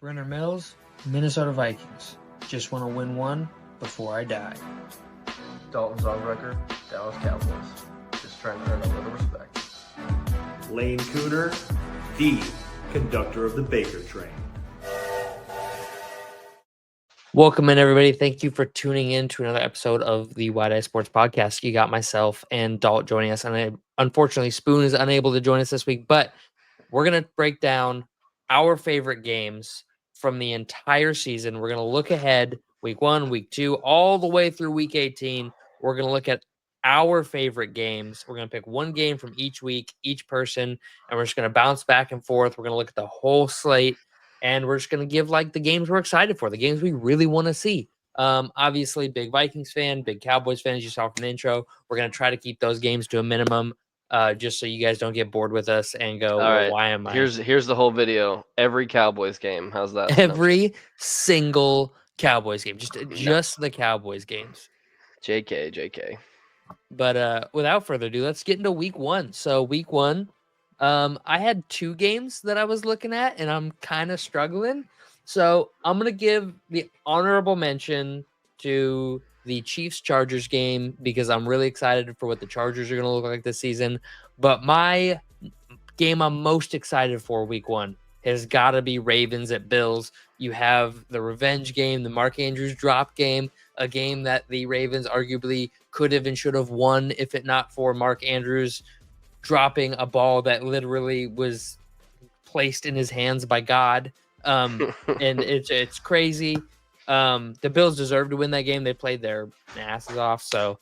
Brenner Mills, Minnesota Vikings. Just want to win one before I die. Dalton Zogrecker, Dallas Cowboys. Just trying to earn a little respect. Lane Cooter, the conductor of the Baker train. Welcome in, everybody. Thank you for tuning in to another episode of the Wide Eye Sports Podcast. You got myself and Dalt joining us, and unfortunately, Spoon is unable to join us this week, but we're going to break down our favorite games from the entire season. We're going to look ahead, week 1, week 2, all the way through week 18. We're going to look at our favorite games. We're going to pick one game from each week, each person, and we're just going to bounce back and forth. We're going to look at the whole slate, and we're just going to give like the games we're excited for, the games we really want to see. Obviously, big Vikings fan, big Cowboys fan, as you saw from the intro. We're going to try to keep those games to a minimum. Just so you guys don't get bored with us and go, All well, right, why am I? Here's the whole video. Every Cowboys game. How's that? Every single Cowboys game, just the Cowboys games. JK. But without further ado, let's get into week 1. So week 1, I had 2 games that I was looking at, and I'm kind of struggling. So I'm going to give the honorable mention to the Chiefs-Chargers game because I'm really excited for what the Chargers are going to look like this season. But my game I'm most excited for week 1 has got to be Ravens at Bills. You have the revenge game, the Mark Andrews drop game, a game that the Ravens arguably could have and should have won if it not for Mark Andrews dropping a ball that literally was placed in his hands by God. And it's crazy. The Bills deserve to win that game. They played their asses off, so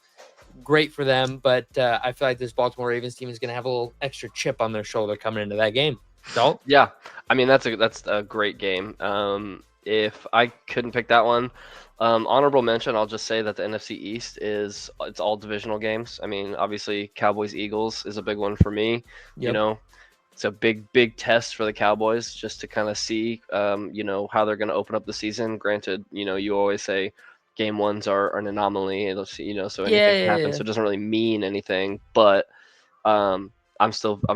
great for them. But I feel like this Baltimore Ravens team is going to have a little extra chip on their shoulder coming into that game. Dalt? Yeah, I mean that's a great game. If I couldn't pick that one, honorable mention, I'll just say that the NFC East it's all divisional games. I mean, obviously Cowboys Eagles is a big one for me. Yep. You know, it's a big test for the Cowboys just to kind of see, how they're going to open up the season. Granted, you always say game ones are an anomaly, and so anything can happen. So it doesn't really mean anything. But I'm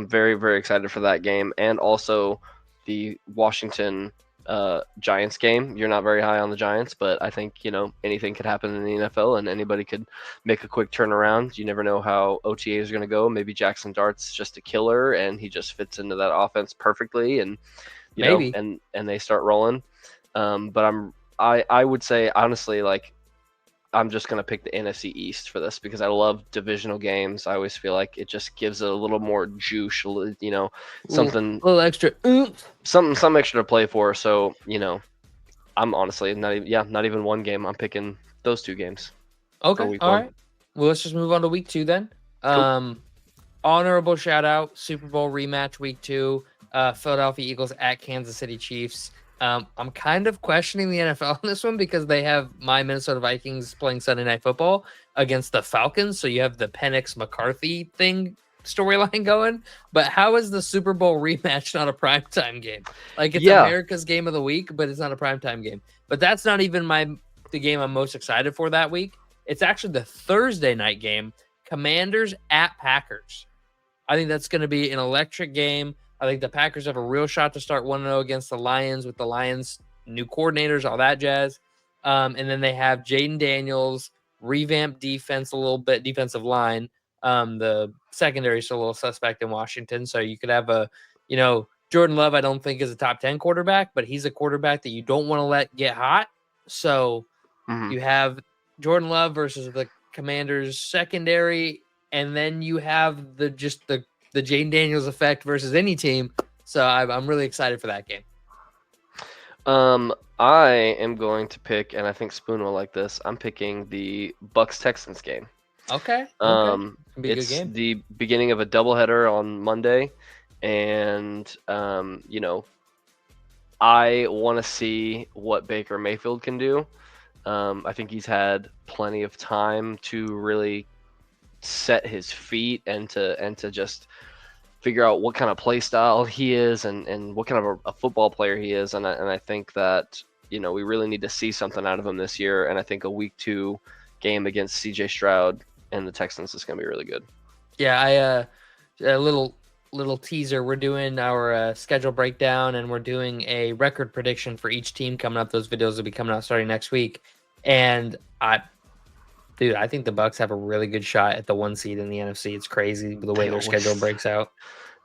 very, very excited for that game, and also the Washington Giants game. You're not very high on the Giants, but I think anything could happen in the NFL, and anybody could make a quick turnaround. You never know how OTA is going to go. Maybe Jackson Dart's just a killer, and he just fits into that offense perfectly, and Maybe. and they start rolling. But I would say honestly, like, I'm just going to pick the NFC East for this because I love divisional games. I always feel like it just gives it a little more juice, something, a little extra, some extra to play for. So, I'm honestly not even one game. I'm picking those 2 games. Okay, all week right. one. Well, let's just move on to week 2 then. Cool. Honorable shout out, Super Bowl rematch week 2, Philadelphia Eagles at Kansas City Chiefs. I'm kind of questioning the NFL on this one because they have my Minnesota Vikings playing Sunday Night Football against the Falcons. So you have the Penix McCarthy thing storyline going. But how is the Super Bowl rematch not a primetime game? Like, it's America's game of the week, but it's not a primetime game. But that's not even the game I'm most excited for that week. It's actually the Thursday night game, Commanders at Packers. I think that's going to be an electric game. I think the Packers have a real shot to start 1-0 against the Lions with the Lions' new coordinators, all that jazz. And then they have Jaden Daniels, revamped defense a little bit, defensive line. The secondary is still a little suspect in Washington. So you could have Jordan Love, I don't think is a top 10 quarterback, but he's a quarterback that you don't want to let get hot. So you have Jordan Love versus the Commanders secondary, and then you have the Jaden Daniels effect versus any team. So I'm really excited for that game. I am going to pick, and I think Spoon will like this. I'm picking the Bucks-Texans game. Okay. It's good game. The beginning of a doubleheader on Monday, and I want to see what Baker Mayfield can do. I think he's had plenty of time to really set his feet and to just figure out what kind of play style he is and what kind of a football player he is. And I think that, we really need to see something out of him this year. And I think a week 2 game against CJ Stroud and the Texans is going to be really good. Yeah, a little little teaser. We're doing our schedule breakdown, and we're doing a record prediction for each team coming up. Those videos will be coming out starting next week. And I think the Bucks have a really good shot at the 1 seed in the NFC. It's crazy the way their schedule breaks out.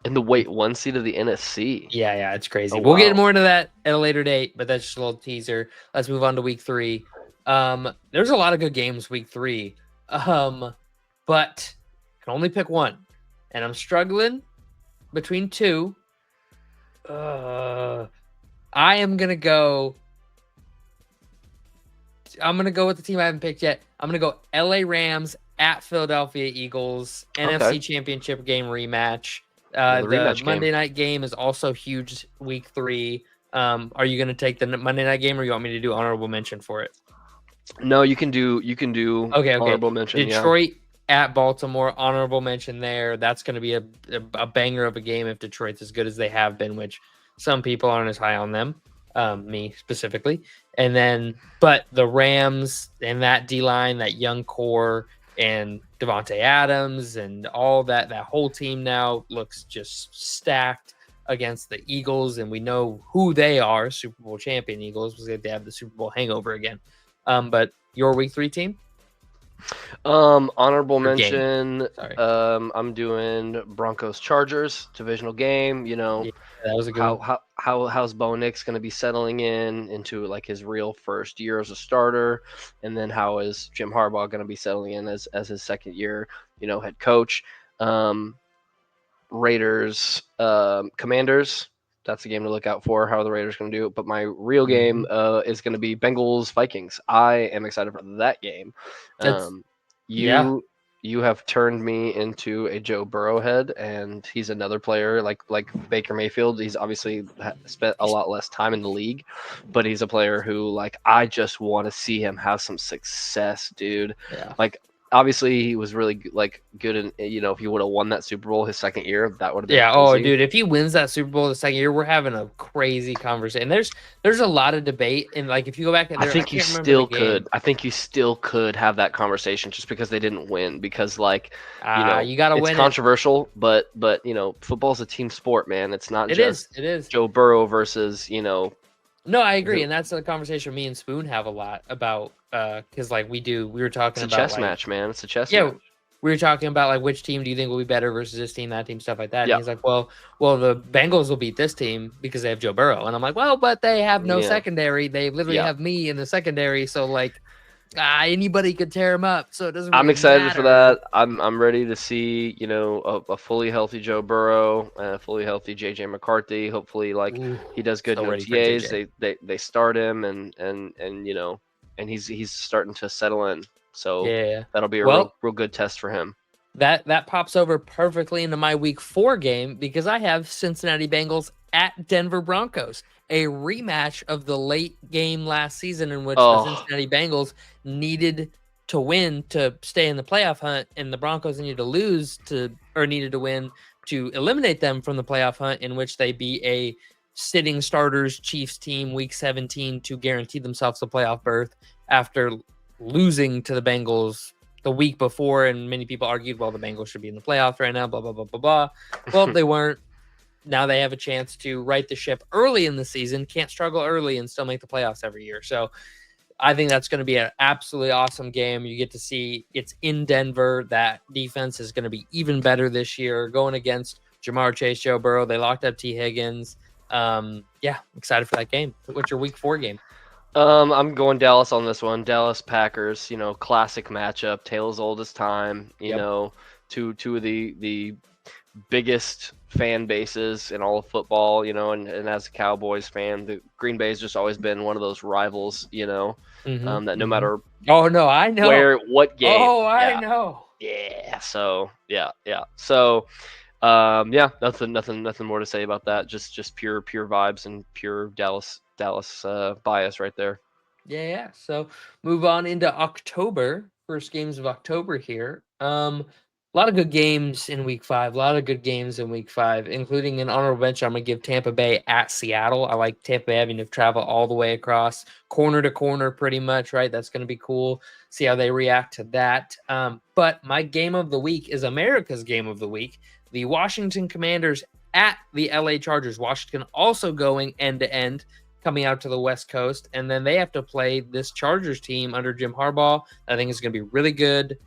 And the 1 seed of the NFC. Yeah, it's crazy. Oh, we'll get wow. more into that at a later date, but that's just a little teaser. Let's move on to week 3. There's a lot of good games week 3, but can only pick one, and I'm struggling between two. I am gonna go. I'm gonna go with the team I haven't picked yet. I'm gonna go LA Rams at Philadelphia Eagles, NFC Championship game rematch. The Monday night game is also huge week 3. Are you gonna take the Monday night game, or you want me to do honorable mention for it? No, you can do okay. honorable mention. Detroit at Baltimore, honorable mention there. That's going to be a banger of a game if Detroit's as good as they have been, which some people aren't as high on them, me specifically. And then, but the Rams and that D-line, that young core, and Devontae Adams and all that whole team now looks just stacked against the Eagles, and we know who they are, Super Bowl champion Eagles, because they have the Super Bowl hangover again. But your week 3 team? Honorable mention. I'm doing Broncos Chargers divisional game. that was a good how's Bo Nix going to be settling into like his real first year as a starter, and then how is Jim Harbaugh going to be settling in as his second year, head coach. Raiders, Commanders. That's a game to look out for, how the Raiders going to do. But my real game is going to be Bengals Vikings. I am excited for that game. You have turned me into a Joe Burrow head, and he's another player like Baker Mayfield. He's obviously spent a lot less time in the league, but he's a player who I just want to see him have some success, dude. Yeah. Obviously, he was really good in, if he would have won that Super Bowl his second year, that would have been crazy. Oh, dude, if he wins that Super Bowl the second year, we're having a crazy conversation. And there's a lot of debate, and if you go back, I think you still could. I think you still could have that conversation just because they didn't win. Because you gotta win. It's controversial, but football's a team sport, man. It's not just it is Joe Burrow versus No, I agree, and that's a conversation me and Spoon have a lot about. Because we were talking about chess match, man. It's a chess match. We were talking about which team do you think will be better versus this team, that team, stuff like that. And he's like, well, the Bengals will beat this team because they have Joe Burrow, and I'm like, well, but they have no secondary. They literally have me in the secondary, so anybody could tear him up. So it doesn't. Really I'm excited matter. for that. I'm ready to see a fully healthy Joe Burrow and a fully healthy JJ McCarthy. Hopefully, he does good in OTAs. They start him and he's starting to settle in. So that'll be a real good test for him. That pops over perfectly into my week 4 game because I have Cincinnati Bengals at Denver Broncos, a rematch of the late game last season in which the Cincinnati Bengals needed to win to stay in the playoff hunt, and the Broncos needed to win to eliminate them from the playoff hunt, in which they beat a sitting starters Chiefs team week 17 to guarantee themselves a playoff berth after losing to the Bengals the week before. And many people argued, well, the Bengals should be in the playoffs right now, blah, blah, blah, blah, blah. Well, they weren't. Now they have a chance to right the ship early in the season, can't struggle early and still make the playoffs every year. So I think that's going to be an absolutely awesome game. You get to see it's in Denver. That defense is going to be even better this year going against Jamar Chase, Joe Burrow. They locked up T. Higgins. Excited for that game. What's your week 4 game? I'm going Dallas on this one. Dallas Packers, classic matchup, tale as old as time. Two of the biggest fan bases in all of football, and as a Cowboys fan, the Green Bay has just always been one of those rivals, that no matter I know what game. I know. Yeah. So yeah. So nothing more to say about that. Just pure vibes and pure Dallas bias right there. Yeah. So move on into October. First games of October here. A lot of good games in week 5. A lot of good games in week 5, including an honorable mention. I'm going to give Tampa Bay at Seattle. I like Tampa Bay having to travel all the way across, corner to corner pretty much, right? That's going to be cool. See how they react to that. But my game of the week is America's game of the week. the Washington Commanders at the LA Chargers. Washington also going end to end, coming out to the West Coast, and then they have to play this Chargers team under Jim Harbaugh. I think it's going to be really good.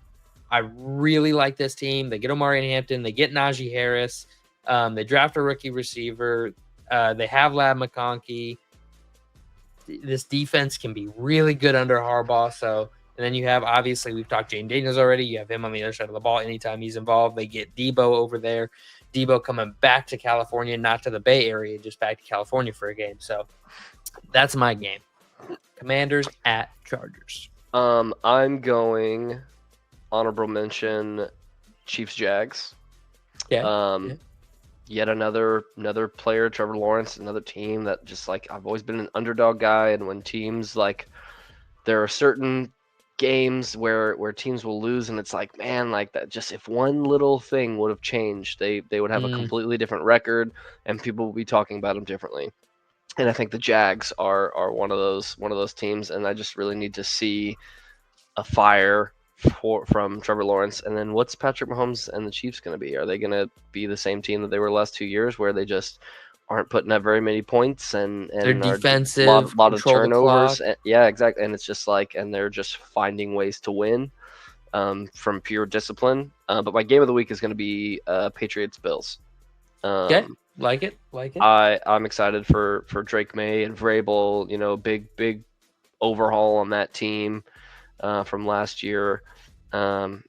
I really like this team. They get Omari Hampton, they get Najee Harris, they draft a rookie receiver, they have Lab McConkey. This defense can be really good under Harbaugh. So, and then you have, obviously, we've talked Jane Daniels already. You have him on the other side of the ball anytime he's involved. They get Debo over there. Debo coming back to California, not to the Bay Area, just back to California for a game. So that's my game. Commanders at Chargers. I'm going honorable mention Chiefs Jags. Yeah. Yet another player, Trevor Lawrence, another team that just like I've always been an underdog guy, and when teams like there are certain games where teams will lose, and it's like, man, like that just if one little thing would have changed, they would have a completely different record, and people will be talking about them differently. And I think the Jags are one of those teams, and I just really need to see a fire from Trevor Lawrence. And then what's Patrick Mahomes and the Chiefs going to be? Are they going to be the same team that they were the last 2 years, where they just aren't putting up very many points and they're defensive, a lot of turnovers? Yeah, exactly. And it's just like, and they're just finding ways to win from pure discipline. But my game of the week is going to be Patriots Bills. Okay, like it. I'm excited for Drake May and Vrabel. You know, big overhaul on that team from last year. And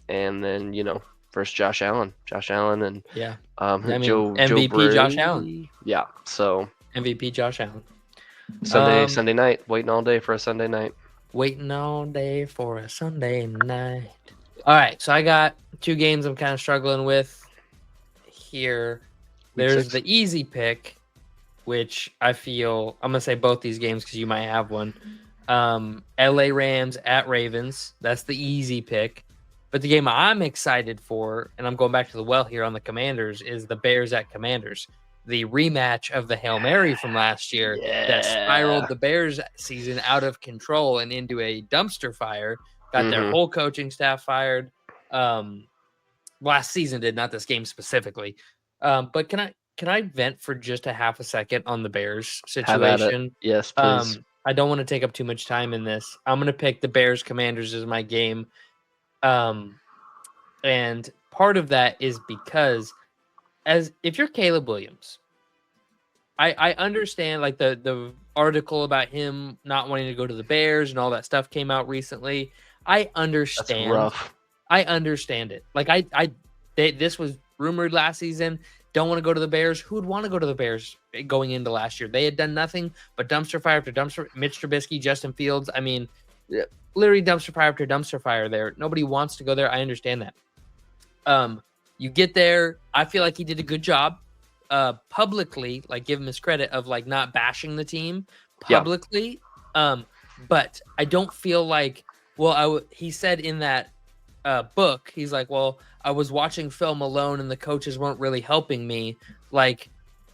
then, you know, versus Josh Allen and Joe MVP Brady. Josh Allen. Yeah, so MVP Josh Allen. Sunday night, waiting all day for a Sunday night. Waiting all day for a Sunday night. All right, so I got two games I'm kind of struggling with here. There's the easy pick, which I feel I'm gonna say both these games because you might have one. LA Rams at Ravens. That's the easy pick. But the game I'm excited for, and I'm going back to the well here on the Commanders, is the Bears at Commanders. The rematch of the Hail Mary from last year that spiraled the Bears season out of control and into a dumpster fire. Got their whole coaching staff fired. Last season did, not this game specifically. But can I vent for just a half a second on the Bears situation? Yes, please. I don't want to take up too much time in this. I'm going to pick the Bears Commanders as my game. And part of that is because if you're Caleb Williams, I understand like the article about him not wanting to go to the Bears and all that stuff came out recently. I understand. That's rough. I understand it. Like this was rumored last season. Don't want to go to the Bears. Who would want to go to the Bears going into last year? They had done nothing but dumpster fire after dumpster. Mitch Trubisky, Justin Fields. I mean, literally dumpster fire after dumpster fire there. Nobody wants to go there. I understand that. You get there. I feel like he did a good job publicly, like give him his credit of like not bashing the team publicly. Yeah. But I don't feel like, he said in that book, he's like, well, I was watching film alone and the coaches weren't really helping me. Like,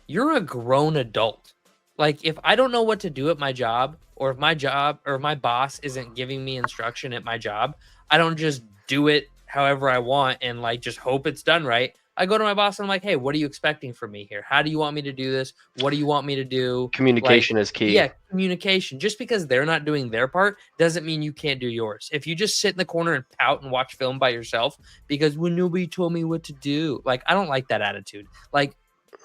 you're a grown adult. Like, if I don't know what to do at my job, or if my boss isn't giving me instruction at my job, I don't just do it however I want and like just hope it's done right. I go to my boss and I'm like, hey, what are you expecting from me here? How do you want me to do this? What do you want me to do? Communication is key. Yeah, communication. Just because they're not doing their part doesn't mean you can't do yours. If you just sit in the corner and pout and watch film by yourself because when nobody told me what to do, like, I don't like that attitude. Like,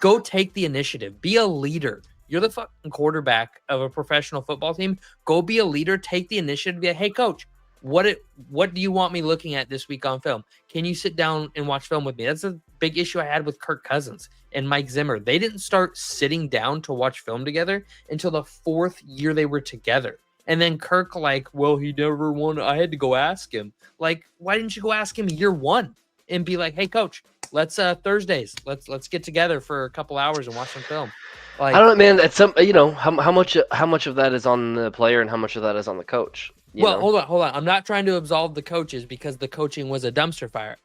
go take the initiative. Be a leader. You're the fucking quarterback of a professional football team. Go be a leader. Take the initiative. Be like, hey, coach, what do you want me looking at this week on film? Can you sit down and watch film with me? That's a big issue I had with Kirk Cousins and Mike Zimmer. They didn't start sitting down to watch film together until the 4th year they were together. And then Kirk, like, well, he never won. I had to go ask him. Like, why didn't you go ask him year one and be like, hey, coach, let's Thursdays, let's get together for a couple hours and watch some film. Like, I don't know, man. It's some, you know, how much of that is on the player and how much of that is on the coach. Well, hold on. I'm not trying to absolve the coaches because the coaching was a dumpster fire,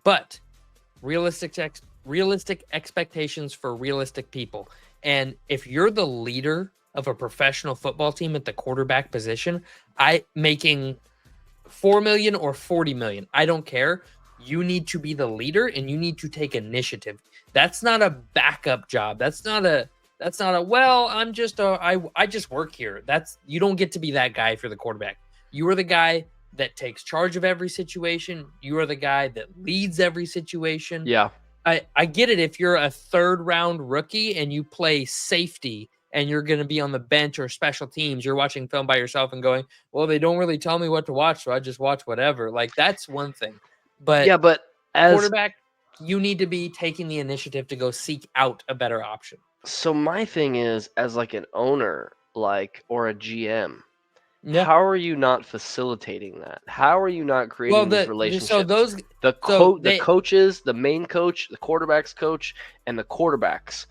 but realistic expectations for realistic people. And if you're the leader of a professional football team at the quarterback position, making $4 million or $40 million, I don't care. you need to be the leader and you need to take initiative. That's not a backup job. That's not a well, I just work here. You don't get to be that guy if you're the quarterback. You are the guy that takes charge of every situation. You are the guy that leads every situation. Yeah. I get it if you're a third round rookie and you play safety and you're going to be on the bench or special teams, you're watching film by yourself and going, well, they don't really tell me what to watch, so I just watch whatever. Like, that's one thing. But Yeah, but as quarterback, you need to be taking the initiative to go seek out a better option. so my thing is, as like an owner, like, or a GM, Yeah. how are you not facilitating that? How are you not creating these relationships? So those the they- coaches, the main coach, the quarterback's coach, and the quarterbacks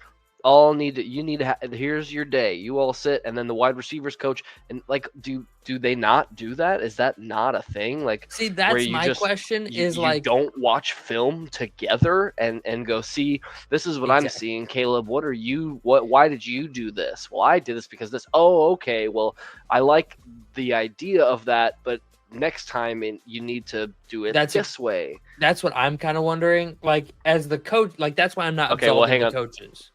all need to. You need to. Here's your day. You all sit, and then the wide receivers coach, and like, do they not do that? Is that not a thing? Like, see, where that's you my just question. you, Is you like, don't watch film together and go see this is what I'm Exactly. seeing. Caleb, what are you? Why did you do this? Well, I did this because this. Oh, okay. Well, I like the idea of that, but next time you need to do it this way. That's what I'm kind of wondering. Like, as the coach, like, that's why I'm not Okay, well, absolving hang the on. coaches.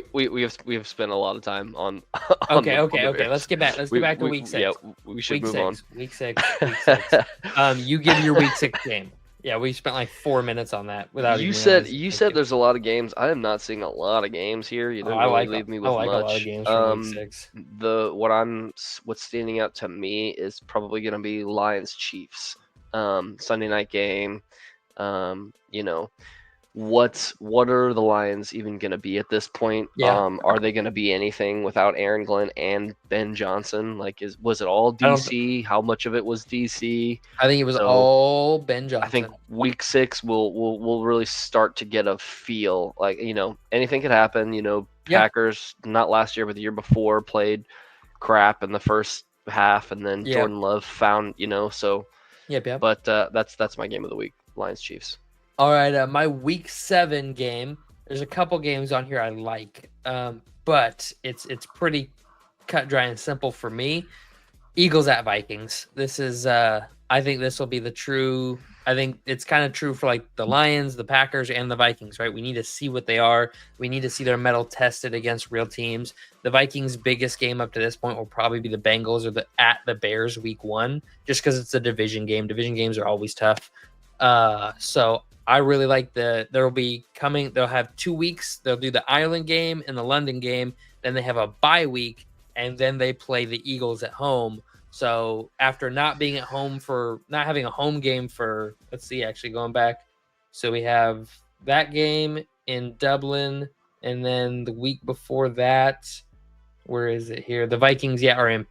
We have spent a lot of time on. Okay. on the Let's Bears. get back. Let's get back to week 6. Yeah, we should Week move 6. on. Week 6. Week 6. You give your week 6 game. Yeah, we spent like 4 minutes on that without. You even said realizing. there's a lot of games. I am not seeing a lot of games here. You didn't I really like leave me I with like much. a lot of games from week 6. What's standing out to me is probably going to be Lions Chiefs. Sunday night game. You know, what are the Lions even going to be at this point? Yeah. Are they going to be anything without Aaron Glenn and Ben Johnson? Like, was it all DC? How much of it was DC? I think it was all Ben Johnson. I think week 6 we'll really start to get a feel. Like, you know, anything could happen. You know, Packers not last year but the year before played crap in the first half, and then Jordan Love found, you know, so. Yep. But that's my game of the week. Lions Chiefs. All right, my week 7 game. There's a couple games on here I like, but it's pretty cut, dry, and simple for me. Eagles at Vikings. This is I think this will be the true. I think it's kind of true for like the Lions, the Packers, and the Vikings, right? We need to see what they are. We need to see their mettle tested against real teams. The Vikings' biggest game up to this point will probably be the Bengals or at the Bears week 1, just because it's a division game. Division games are always tough. So I really like they'll have 2 weeks. They'll do the Ireland game and the London game. Then they have a bye week, and then they play the Eagles at home. So after not having a home game for, let's see, actually going back. So we have that game in Dublin, and then the week before that, where is it here? The Vikings, are in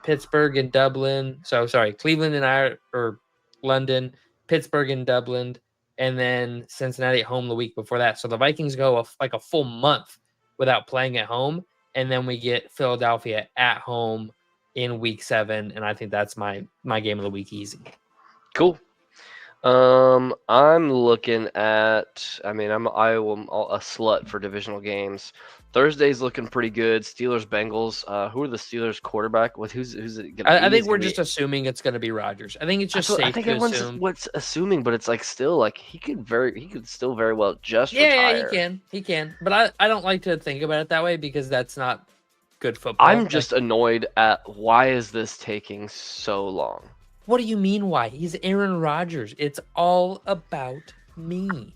Pittsburgh and Dublin. So sorry, Cleveland and London, Pittsburgh and Dublin, and then Cincinnati at home the week before that. So the Vikings go like a full month without playing at home, and then we get Philadelphia at home in week 7, and I think that's my game of the week easy. Cool. I'm looking at. I mean, I'm a slut for divisional games. Thursday's looking pretty good. Steelers Bengals. Who are the Steelers quarterback? Who's it gonna be? I think we're just assuming it's going to be Rodgers. I think it's just safe. I think everyone's assume. What's assuming, but it's like still like he could still very well just retire. Yeah, he can. But I don't like to think about it that way because that's not good football. I'm just annoyed at why is this taking so long? What do you mean why? He's Aaron Rodgers. It's all about me.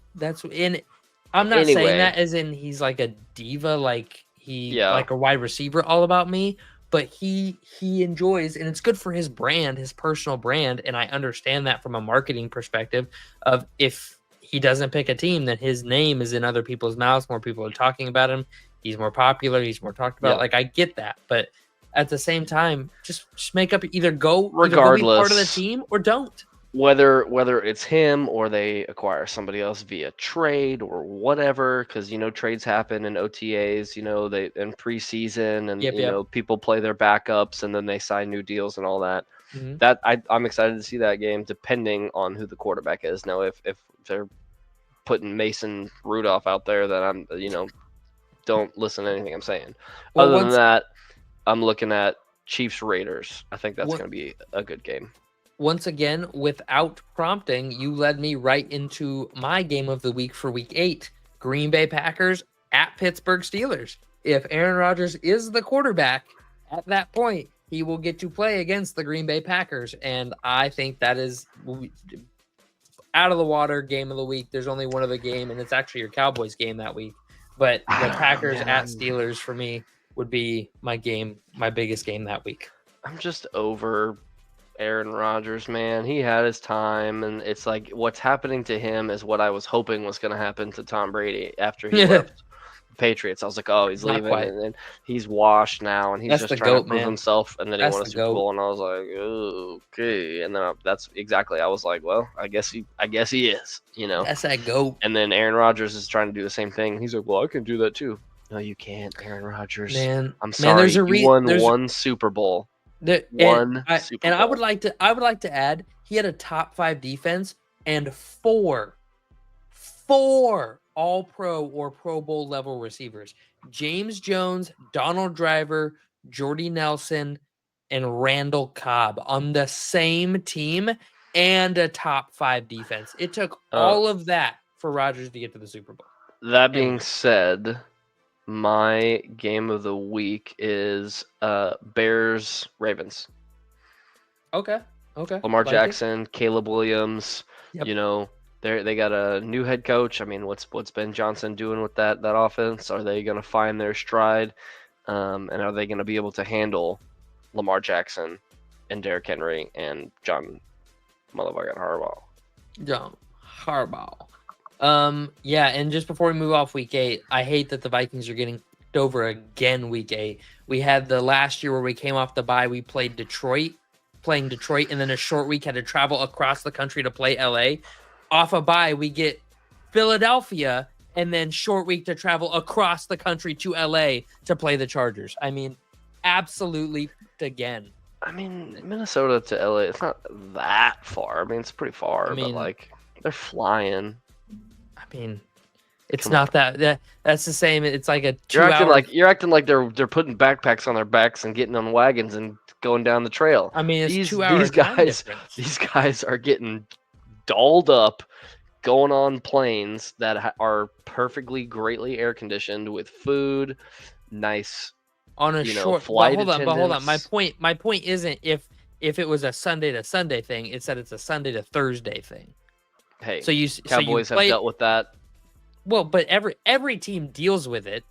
I'm not saying that as in he's like a diva, like like a wide receiver, all about me. But he enjoys, and it's good for his brand, his personal brand. And I understand that from a marketing perspective of if he doesn't pick a team, then his name is in other people's mouths. More people are talking about him. He's more popular. He's more talked about. Like, I get that. But at the same time, just make up, either go be part of the team or don't. Whether it's him or they acquire somebody else via trade or whatever, because trades happen in OTAs, they in preseason, and you know people play their backups and then they sign new deals and all that. Mm-hmm. That I'm excited to see that game, depending on who the quarterback is. Now, if they're putting Mason Rudolph out there, then I'm don't listen to anything I'm saying. Well, other than that, I'm looking at Chiefs Raiders. I think that's going to be a good game. once again, without prompting, you led me right into my game of the week for week 8. Green Bay Packers at Pittsburgh Steelers. If Aaron Rodgers is the quarterback at that point, he will get to play against the Green Bay Packers. And I think that is out of the water game of the week. There's only one other game, and it's actually your Cowboys game that week. But the Packers at Steelers for me would be my biggest game that week. I'm just over Aaron Rodgers, man. He had his time, and it's like what's happening to him is what I was hoping was going to happen to Tom Brady after he left the Patriots. I was like, oh, he's leaving, and then he's washed now, and he's just trying to prove himself, and then he won a Super Bowl, and I was like, oh, okay. And then that's exactly, I was like, well, I guess he is, That's that goat. And then Aaron Rodgers is trying to do the same thing. He's like, well, I can do that too. No, you can't, Aaron Rodgers. Man, I'm sorry. You won one Super Bowl. And I would like to add, he had a top 5 defense and four All-Pro or Pro Bowl level receivers: James Jones, Donald Driver, Jordy Nelson, and Randall Cobb on the same team, and a top 5 defense. It took all of that for Rodgers to get to the Super Bowl. That being said, my game of the week is Bears Ravens. Okay. Lamar Jackson, Caleb Williams. Yep. They got a new head coach. I mean, what's Ben Johnson doing with that offense? Are they going to find their stride? And are they going to be able to handle Lamar Jackson and Derrick Henry and John motherfucking Harbaugh? John Harbaugh. Yeah, and just before we move off week 8, I hate that the Vikings are getting kicked over again week 8. We had the last year where we came off the bye, we played Detroit, and then a short week had to travel across the country to play LA. Off a bye, we get Philadelphia, and then short week to travel across the country to LA to play the Chargers. I mean, absolutely again. I mean, Minnesota to LA, it's not that far. I mean, it's pretty far, but like they're flying. I mean, it's not that's the same. It's like a 2 hour. You're acting like they're putting backpacks on their backs and getting on wagons and going down the trail. I mean, it's 2 hours. These guys are getting dolled up, going on planes that are perfectly, greatly air conditioned with food, nice on a short flight. But hold on. My point isn't if it was a Sunday to Sunday thing. It's that it's a Sunday to Thursday thing. Hey, Cowboys have dealt with that. Well, but every team deals with it.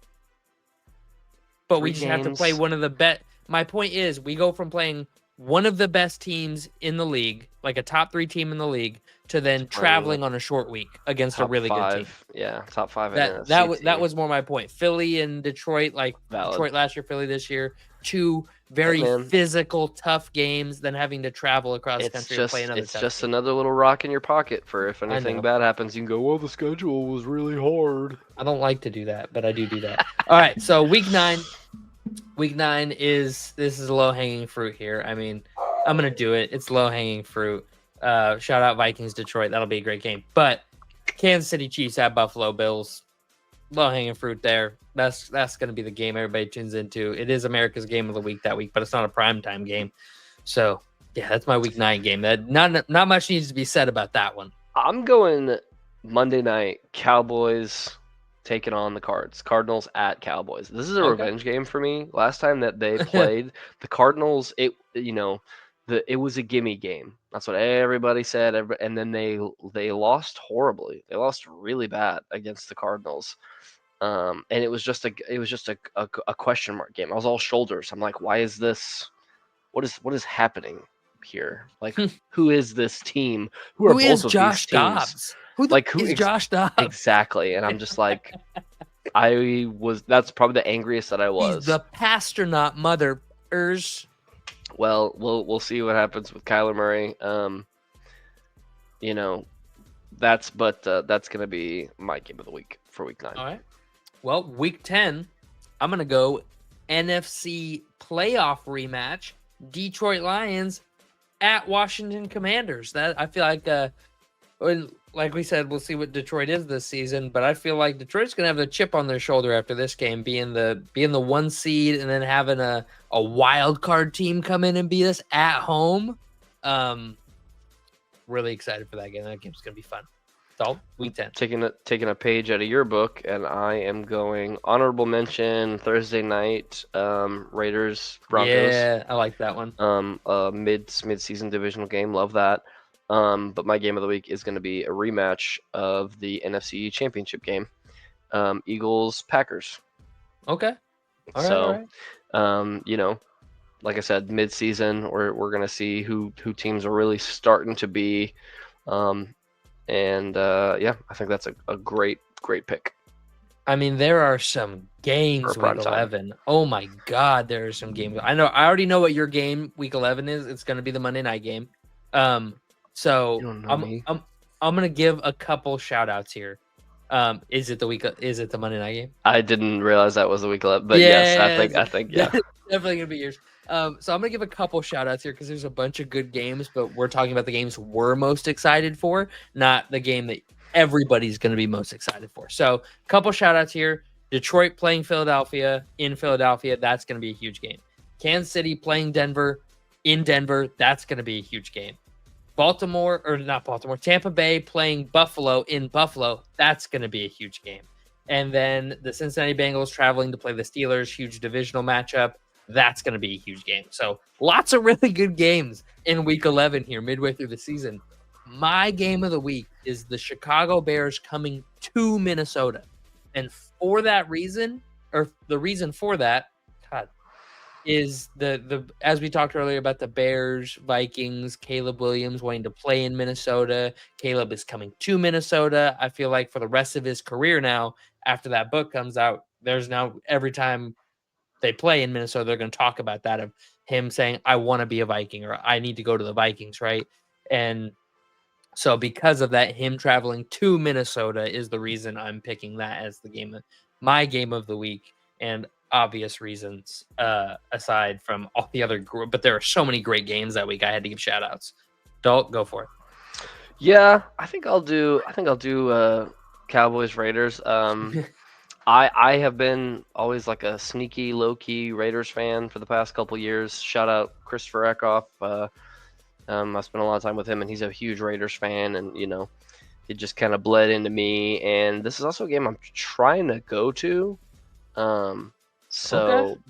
But we just have to play one of the best. My point is, we go from playing one of the best teams in the league, like a top 3 team in the league, to then traveling on a short week against a really good team. Yeah, top 5. That was more my point. Philly and Detroit, Detroit last year, Philly this year, 2 very physical, tough games, than having to travel across the country and play another. It's just another little rock in your pocket for if anything bad happens, you can go, well, the schedule was really hard. I don't like to do that, but I do that. All right, so week 9. Week 9 is low-hanging fruit here. I mean, I'm going to do it. It's low-hanging fruit. Shout out Vikings, Detroit. That'll be a great game. But Kansas City Chiefs at Buffalo Bills. Low-hanging fruit there. That's going to be the game everybody tunes into. It is America's game of the week that week, but it's not a primetime game. So, yeah, that's my week 9 game. That not much needs to be said about that one. I'm going Monday night, Cowboys taking on the Cardinals at Cowboys. This is a revenge game for me. Last time that they played the Cardinals, it was a gimme game. That's what everybody said. And then they lost horribly. They lost really bad against the Cardinals. And it was just a question mark game. I was all shoulders. I'm like, why is this? What is happening here? Like, who is this team? Who is Josh Dobbs? Who is Josh Dobbs? Exactly. And I'm just like, that's probably the angriest that I was. He's the Pasternak motherers. Well, we'll see what happens with Kyler Murray. That's going to be my game of the week for week 9. All right. Well, week 10, I'm going to go NFC playoff rematch, Detroit Lions at Washington Commanders. That I feel like we said, we'll see what Detroit is this season, but I feel like Detroit's going to have the chip on their shoulder after this game, being the 1 seed and then having a wild card team come in and beat us at home. really excited for that game. That game's gonna be fun. So week 10. Taking a page out of your book, and I am going honorable mention Thursday night, Raiders Broncos. Yeah, I like that one. Mid-season divisional game, love that. But my game of the week is going to be a rematch of the NFC Championship game, Eagles Packers. Okay. All right. You know, like I said, mid-season, we're going to see who teams are really starting to be. Yeah, I think that's a great pick. I mean, there are some games week 11. Oh my God, there are some games. I already know what your game week 11 is. It's going to be the Monday night game. So I'm going to give a couple shout outs here. Is it the Monday night game? I didn't realize that was the week 11, but yes, I think yeah. Definitely going to be yours. So I'm going to give a couple shout outs here because there's a bunch of good games, but we're talking about the games we're most excited for, not the game that everybody's going to be most excited for. So a couple shout outs here. Detroit playing Philadelphia in Philadelphia. That's going to be a huge game. Kansas City playing Denver in Denver. That's going to be a huge game. Tampa Bay playing Buffalo in Buffalo. That's going to be a huge game. And then the Cincinnati Bengals traveling to play the Steelers, huge divisional matchup. That's going to be a huge game. So lots of really good games in week 11 here, midway through the season. My game of the week is the Chicago Bears coming to Minnesota. And for that reason, or the reason for that, God, is the as we talked earlier about the Bears, Vikings, Caleb Williams wanting to play in Minnesota. Caleb is coming to Minnesota. I feel like for the rest of his career now, after that book comes out, there's now every time they play in Minnesota, they're going to talk about that of him saying, I want to be a Viking or I need to go to the Vikings, right? And so because of that, him traveling to Minnesota is the reason I'm picking that as my game of the week, and obvious reasons aside from all the other but there are so many great games that week. I had to give shout outs. Dalt, go for it. Yeah, I think I'll do Cowboys Raiders. I have been always like a sneaky, low-key Raiders fan for the past couple years. Shout out Christopher Eckhoff. I spent a lot of time with him, and he's a huge Raiders fan, and it just kind of bled into me. And this is also a game I'm trying to go to. Okay.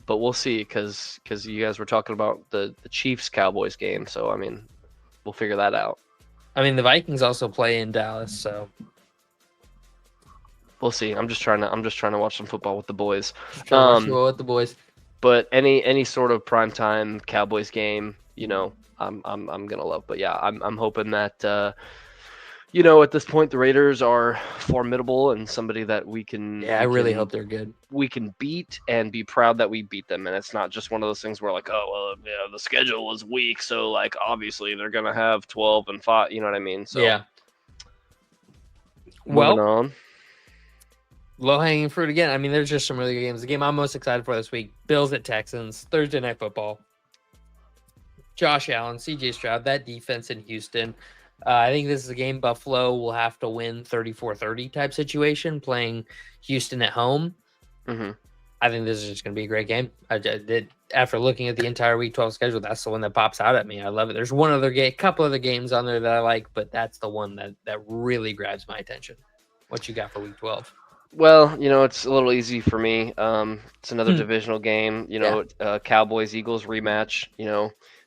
But we'll see because you guys were talking about the Chiefs Cowboys game, so I mean, we'll figure that out. I mean, the Vikings also play in Dallas, so we'll see. I'm just trying to watch some football with the boys. With the boys. But any sort of primetime Cowboys game, I'm gonna love. But yeah, I'm hoping that at this point the Raiders are formidable and somebody that we can. Yeah, I really hope they're good. We can beat and be proud that we beat them, and it's not just one of those things where like, oh well, yeah, the schedule was weak, so like obviously they're gonna have 12 and 5. You know what I mean? So yeah. Moving on. Low-hanging fruit again. I mean, there's just some really good games. The game I'm most excited for this week, Bills at Texans, Thursday Night Football. Josh Allen, CJ Stroud, that defense in Houston. I think this is a game Buffalo will have to win 34-30 type situation, playing Houston at home. Mm-hmm. I think this is just going to be a great game. After looking at the entire Week 12 schedule, that's the one that pops out at me. I love it. There's a couple other games on there that I like, but that's the one that really grabs my attention. What you got for Week 12? Well, it's a little easy for me. It's another divisional game. Cowboys Eagles rematch.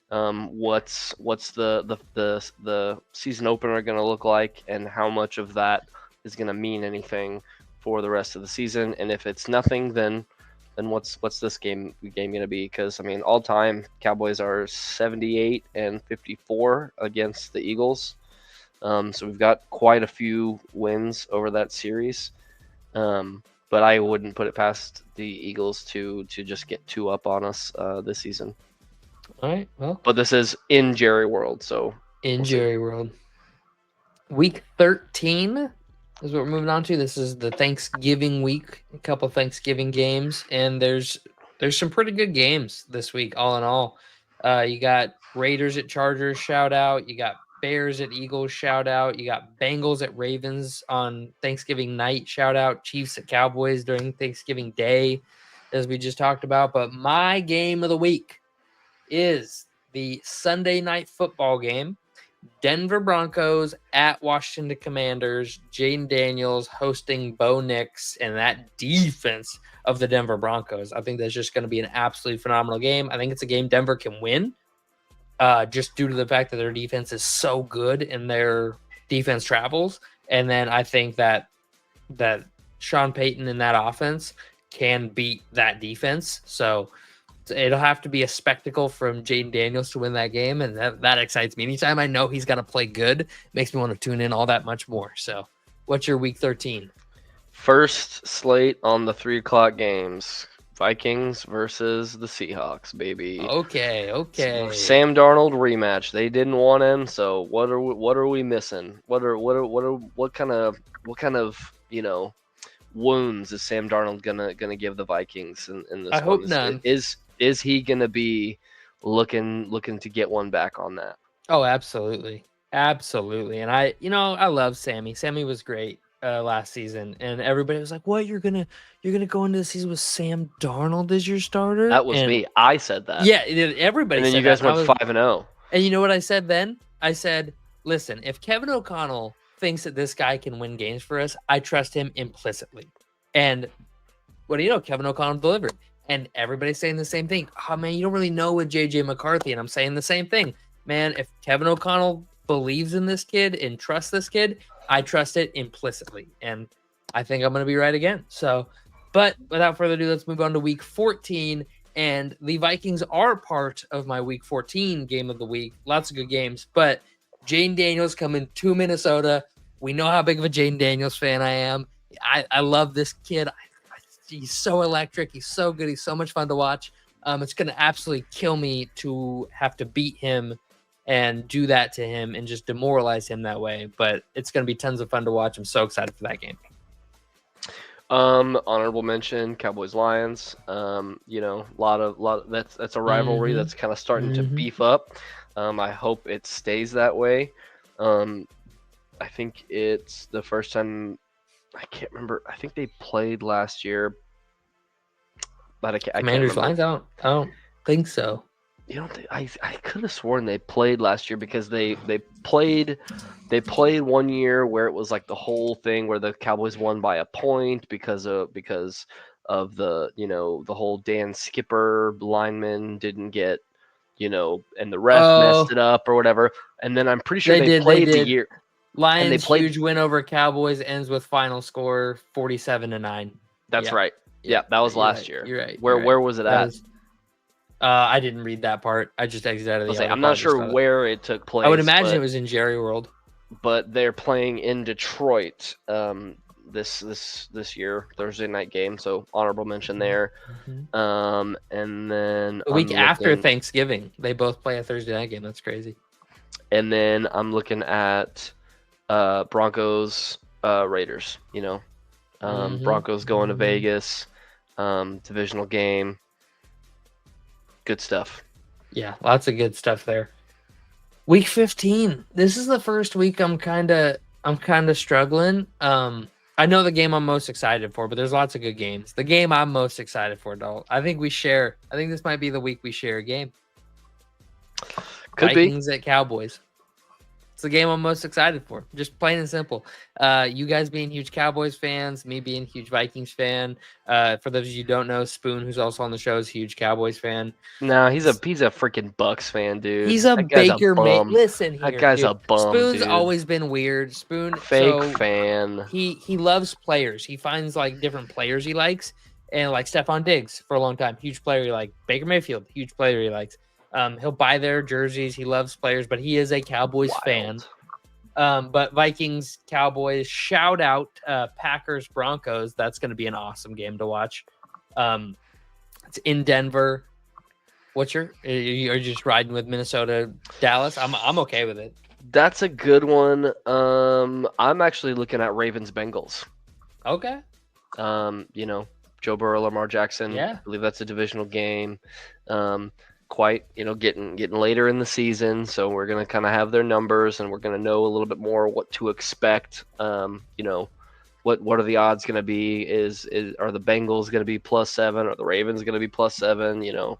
What's the season opener going to look like, and how much of that is going to mean anything for the rest of the season? And if it's nothing, then what's this game going to be? Because I mean, all time Cowboys are 78-54 against the Eagles. So we've got quite a few wins over that series. But I wouldn't put it past the Eagles to just get 2 up on us this season. All right, well. But this is in Jerry World, so. Jerry World. Week 13 is what we're moving on to. This is the Thanksgiving week. A couple Thanksgiving games, and there's some pretty good games this week, all in all. You got Raiders at Chargers, shout out. You got Bears at Eagles, shout out. You got Bengals at Ravens on Thanksgiving night, shout out. Chiefs at Cowboys during Thanksgiving Day, as we just talked about. But my game of the week is the Sunday night football game Denver Broncos at Washington Commanders. Jaden Daniels hosting Bo Nix, and that defense of the Denver Broncos. I think that's just going to be an absolutely phenomenal game. I think it's a game Denver can win, just due to the fact that their defense is so good and their defense travels. And then I think that Sean Payton and that offense can beat that defense. So it'll have to be a spectacle from Jaden Daniels to win that game, and that excites me. Anytime I know he's got to play good, makes me want to tune in all that much more. So, what's your Week 13? First slate on the 3:00 games: Vikings versus the Seahawks, baby. Okay. Sam Darnold rematch. They didn't want him, so what are we missing? What kind of wounds is Sam Darnold gonna give the Vikings in this I one? hope none. Is he gonna be looking to get one back on that? Oh, absolutely. And I love Sammy. Sammy was great last season, and everybody was like, "What, you're gonna go into the season with Sam Darnold as your starter?" That was me. I said that. Yeah, everybody. And then said you guys that. went 5-0. And you know what I said then? I said, "Listen, if Kevin O'Connell thinks that this guy can win games for us, I trust him implicitly." And what do you know? Kevin O'Connell delivered. And everybody's saying the same thing. Oh, man, you don't really know with J.J. McCarthy. And I'm saying the same thing. Man, if Kevin O'Connell believes in this kid and trusts this kid, I trust it implicitly. And I think I'm going to be right again. So, but without further ado, let's move on to Week 14. And the Vikings are part of my Week 14 game of the week. Lots of good games. But Jaden Daniels coming to Minnesota. We know how big of a Jaden Daniels fan I am. I love this kid. He's so electric. He's so good. He's so much fun to watch. It's going to absolutely kill me to have to beat him and do that to him and just demoralize him that way. But it's going to be tons of fun to watch. I'm so excited for that game. Honorable mention, Cowboys Lions. Lot of that's a rivalry that's kind of starting to beef up. I hope it stays that way. I think it's the first time. I can't remember. I think they played last year, but I can't Commanders remember. Lions. I don't think so. You don't think I could have sworn they played last year because they played 1 year where it was like the whole thing where the Cowboys won by a point because of the the whole Dan Skipper lineman didn't get and the ref messed it up or whatever, and then I'm pretty sure they played the year. Lions huge win over Cowboys ends with final score 47-9. That's right. Yeah, that was last year. You're right. Where was it at? I didn't read that part. I just exited out of the. I'm not sure where it took place. I would imagine it was in Jerry World. But they're playing in Detroit this year, Thursday night game. So honorable mention there. And then the week after Thanksgiving, they both play a Thursday night game. That's crazy. And then I'm looking at Broncos Raiders. Broncos going to Vegas, divisional game. Good stuff. Yeah, lots of good stuff there. Week 15. This is the first week I'm kind of struggling. I know the game I'm most excited for, but there's lots of good games. The game I'm most excited for, though, I think this might be the week we share a game. Could Vikings at Cowboys. It's the game I'm most excited for. Just plain and simple. You guys being huge Cowboys fans, me being a huge Vikings fan. For those of you who don't know, Spoon, who's also on the show, is a huge Cowboys fan. No, he's a freaking Bucks fan, dude. He's a Baker man. Listen here, that guy's dude. a bum. Spoon's dude. always been weird. Spoon fake fan. He loves players. He finds like different players he likes, and like Stephon Diggs for a long time, huge player he likes. Baker Mayfield, huge player he likes. He'll buy their jerseys. He loves players, but he is a Cowboys fan. But Vikings, Cowboys, shout out Packers, Broncos. That's going to be an awesome game to watch. It's in Denver. Are you just riding with Minnesota, Dallas? I'm okay with it. That's a good one. I'm actually looking at Ravens, Bengals. Okay. Joe Burrow, Lamar Jackson. Yeah. I believe that's a divisional game. Quite getting later in the season, so we're gonna kind of have their numbers and we're gonna know a little bit more what to expect. What are the odds gonna be? Are the Bengals gonna be +7? Are the Ravens gonna be +7?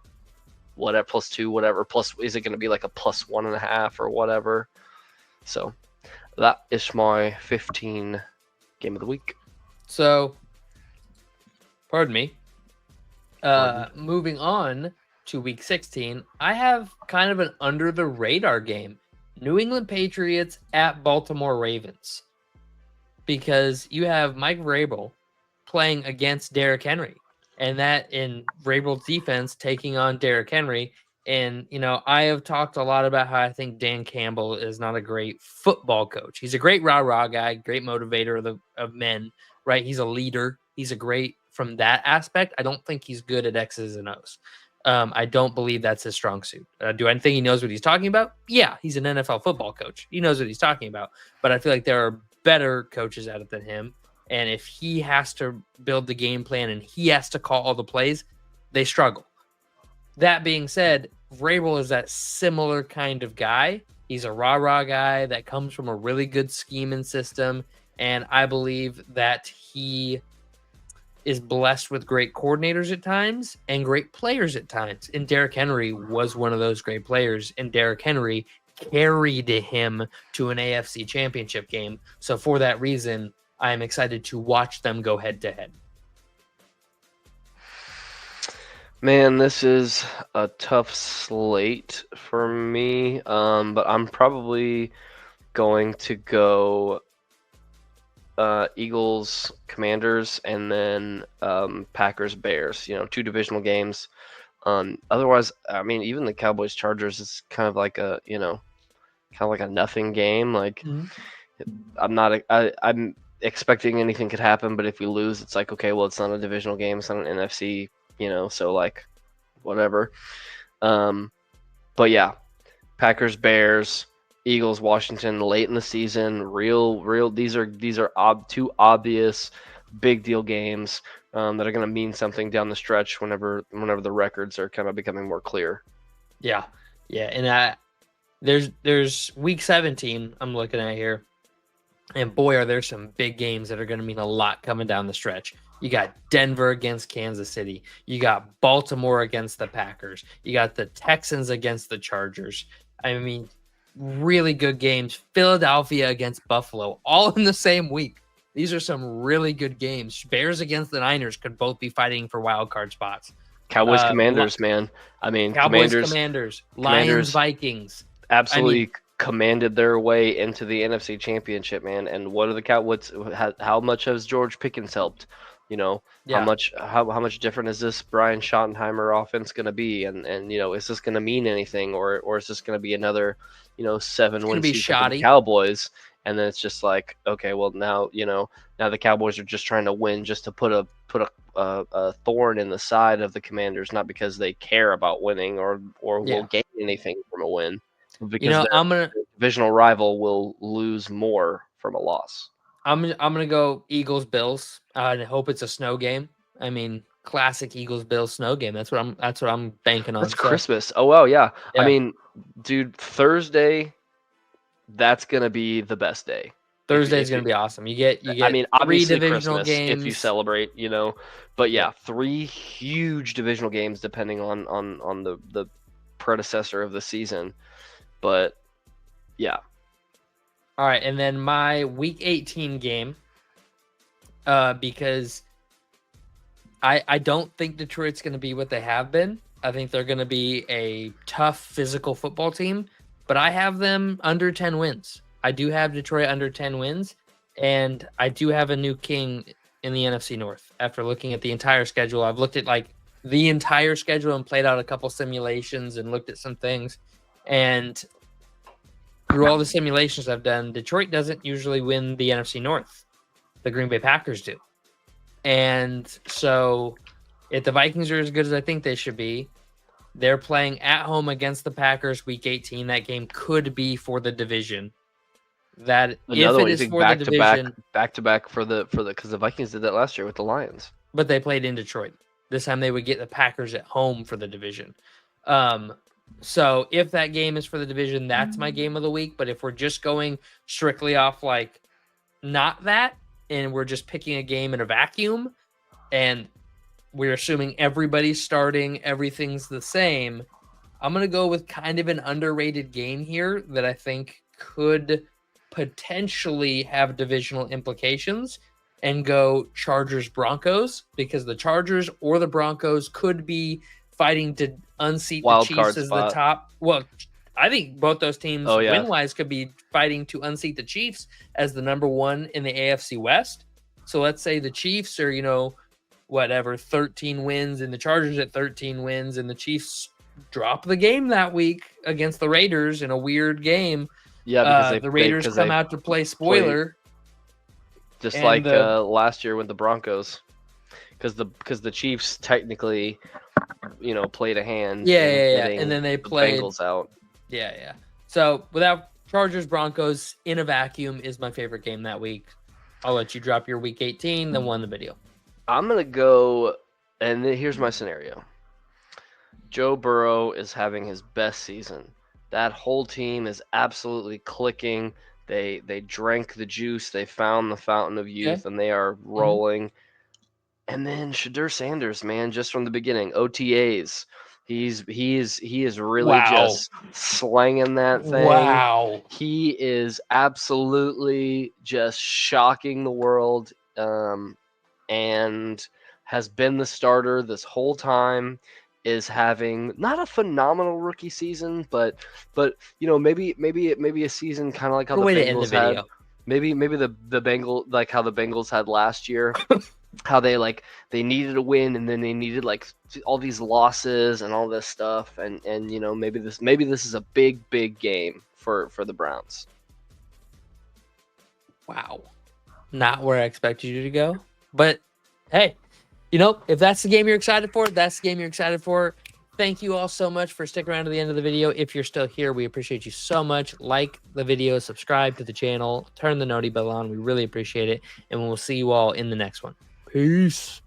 Whatever, +2, whatever. Plus, is it gonna be like a +1.5 or whatever? So that is my 15 game of the week. So, pardon me. Pardon? Moving on to week 16, I have kind of an under the radar game. New England Patriots at Baltimore Ravens. Because you have Mike Vrabel playing against Derrick Henry, and that in Vrabel's defense taking on Derrick Henry. And, I have talked a lot about how I think Dan Campbell is not a great football coach. He's a great rah-rah guy, great motivator of men, right? He's a leader. He's a great from that aspect. I don't think he's good at X's and O's. I don't believe that's his strong suit. Do I think he knows what he's talking about? Yeah, he's an NFL football coach. He knows what he's talking about. But I feel like there are better coaches at it than him. And if he has to build the game plan and he has to call all the plays, they struggle. That being said, Vrabel is that similar kind of guy. He's a rah-rah guy that comes from a really good scheme and system. And I believe that he is blessed with great coordinators at times and great players at times. And Derrick Henry was one of those great players. And Derrick Henry carried him to an AFC championship game. So for that reason, I am excited to watch them go head to head. Man, this is a tough slate for me, but I'm probably going to go Eagles, Commanders, and then Packers, Bears. 2 divisional games. Otherwise, I mean, even the Cowboys, Chargers is kind of like a nothing game. Like, I'm expecting anything could happen, but if we lose, it's like, okay, well, it's not a divisional game, it's not an NFC, so like, whatever. But yeah, Packers, Bears, Eagles, Washington, late in the season, real. These are 2 obvious big deal games that are going to mean something down the stretch whenever the records are kind of becoming more clear. Yeah, and there's week 17 I'm looking at here, and boy, are there some big games that are going to mean a lot coming down the stretch. You got Denver against Kansas City. You got Baltimore against the Packers. You got the Texans against the Chargers. I mean, really good games. Philadelphia against Buffalo, all in the same week. These are some really good games. Bears against the Niners could both be fighting for wild card spots. Cowboys, Commanders, man. I mean, Cowboys, Commanders, Lions, Vikings. Absolutely commanded their way into the NFC Championship, man. And what are the Cowboys? How much has George Pickens helped? How much different is this Brian Schottenheimer offense going to be? And is this going to mean anything, or is this going to be another 7-win season for the Cowboys? And then it's just like, okay, well now the Cowboys are just trying to win just to put a thorn in the side of the Commanders, not because they care about winning or will gain anything from a win, because their divisional rival will lose more from a loss. I'm gonna go Eagles Bills. I hope it's a snow game. I mean, classic Eagles Bills snow game. That's what I'm banking on. That's Christmas. Oh wow, yeah. I mean, dude, Thursday, that's gonna be the best day. Thursday's gonna be awesome. You get. I mean, obviously 3 divisional Christmas games if you celebrate, But yeah, 3 huge divisional games depending on the predecessor of the season. But yeah. All right, and then my week 18 game, because I don't think Detroit's going to be what they have been. I think they're going to be a tough physical football team, but I have them under 10 wins. I do have Detroit under 10 wins, and I do have a new king in the NFC North. After looking at the entire schedule, I've looked at the entire schedule and played out a couple simulations and looked at some things, and through all the simulations I've done, Detroit doesn't usually win the NFC North. The Green Bay Packers do. And so if the Vikings are as good as I think they should be, they're playing at home against the Packers week 18. That game could be for the division. That another if it is for the division, back to back for the because the Vikings did that last year with the Lions. But they played in Detroit. This time they would get the Packers at home for the division. So if that game is for the division, that's my game of the week. But if we're just going strictly off not that, and we're just picking a game in a vacuum, and we're assuming everybody's starting, everything's the same, I'm going to go with kind of an underrated game here that I think could potentially have divisional implications and go Chargers-Broncos, because the Chargers or the Broncos could be fighting to unseat the Wild Chiefs card as spot. the top. Well, I think both those teams, Oh, yeah. win-wise, could be fighting to unseat the Chiefs as the number one in the AFC West. So let's say the Chiefs are, 13 wins, and the Chargers at 13 wins, and the Chiefs drop the game that week against the Raiders in a weird game. Yeah, because the Raiders come out to play spoiler. Just and like the- last year with the Broncos, because the Chiefs technically, played a hand. Yeah, in yeah, yeah. getting And then they the played. Bengals out. Yeah. So without Chargers, Broncos in a vacuum is my favorite game that week. I'll let you drop your week 18, then one the video. I'm gonna go, and here's my scenario. Joe Burrow is having his best season. That whole team is absolutely clicking. They drank the juice. They found the fountain of youth, and they are rolling. And then Shadur Sanders, man, just from the beginning, OTAs, he is really just slanging that thing. Wow. He is absolutely just shocking the world, and has been the starter this whole time. Is having not a phenomenal rookie season, but maybe a season kind of like how the Bengals had. Maybe the Bengals, like how the Bengals had last year. How they needed a win, and then they needed all these losses and all this stuff, and maybe this is a big game for the Browns. Wow. Not where I expected you to go. But hey, if that's the game you're excited for, that's the game you're excited for. Thank you all so much for sticking around to the end of the video. If you're still here, we appreciate you so much. Like the video, subscribe to the channel, turn the noti bell on. We really appreciate it. And we'll see you all in the next one. Peace.